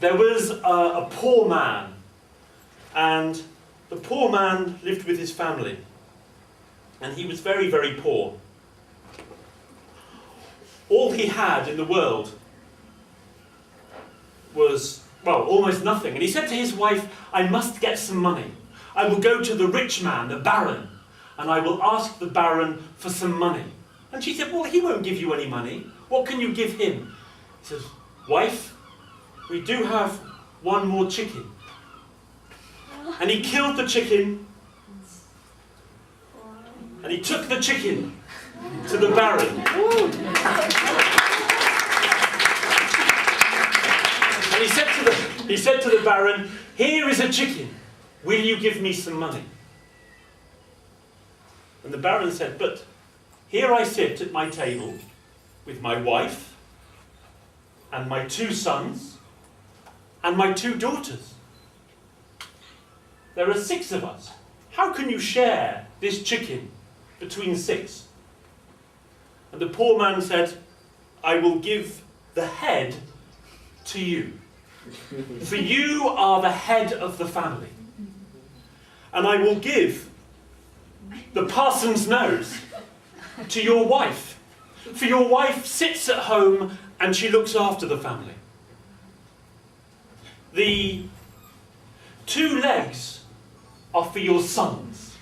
There was a poor man, and the poor man lived with his family, and he was very, very poor. All he had in the world was, well, almost nothing. And he said to his wife, I must get some money. I will go to the rich man, the baron, and I will ask the baron for some money. And she said, well, he won't give you any money. What can you give him? He says, wife, we do have one more chicken. And he killed the chicken, and he took the chicken to the baron. And he said to the baron, here is a chicken. Will you give me some money? And the baron said, but here I sit at my table with my wife and my 2 sons and my 2 daughters. There are 6 of us. How can you share this chicken between 6? And the poor man said, I will give the head to you. For you are the head of the family. And I will give the parson's nose to your wife. For your wife sits at home and she looks after the family. The 2 legs are for your sons.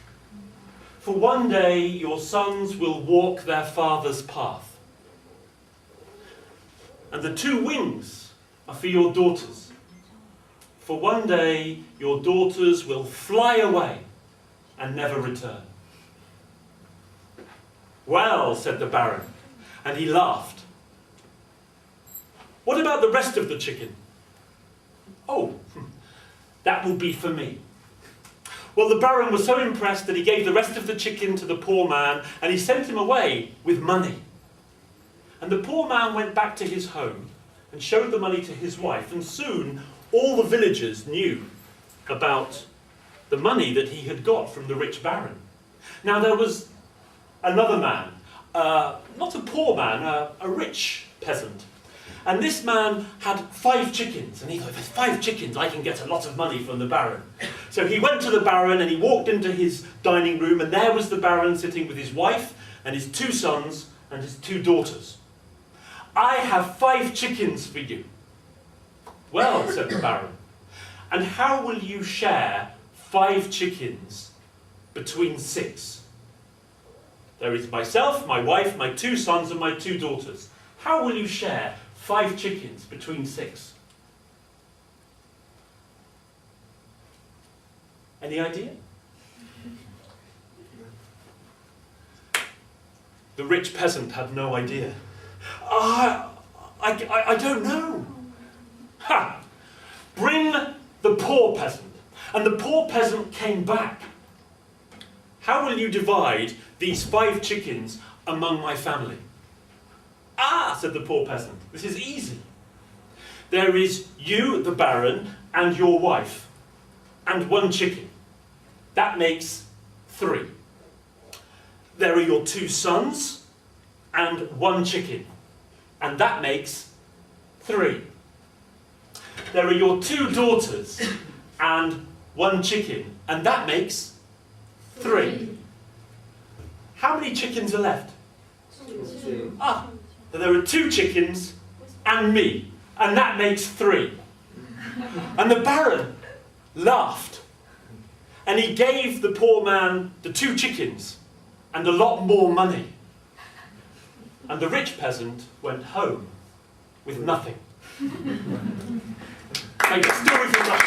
For one day your sons will walk their father's path. And the 2 wings are for your daughters. For one day your daughters will fly away and never return. Well, said the baron, and he laughed. What about the rest of the chicken? Oh, that will be for me. Well, the baron was so impressed that he gave the rest of the chicken to the poor man, and he sent him away with money. And the poor man went back to his home and showed the money to his wife, and soon all the villagers knew about the money that he had got from the rich baron. Now there was another man, not a poor man, a rich peasant. And this man had 5 chickens, and he thought, if there's 5 chickens, I can get a lot of money from the baron. So he went to the baron, and he walked into his dining room, and there was the baron sitting with his wife, and his 2 sons, and his 2 daughters. I have 5 chickens for you. Well, said the baron, and how will you share 5 chickens between 6? There is myself, my wife, my 2 sons, and my 2 daughters. How will you share 5 chickens between 6? Any idea? The rich peasant had no idea. I don't know. Ha! Bring the poor peasant. And the poor peasant came back. How will you divide these 5 chickens among my family? Ah, said the poor peasant, this is easy. There is you, the baron, and your wife, and 1 chicken. That makes 3. There are your 2 sons, and 1 chicken, and that makes 3. There are your 2 daughters, and 1 chicken, and that makes 3. How many chickens are left? 2. Ah, there are 2 chickens and me, and that makes 3. And the baron laughed, and he gave the poor man the 2 chickens and a lot more money. And the rich peasant went home with nothing. Thank you. Story from life.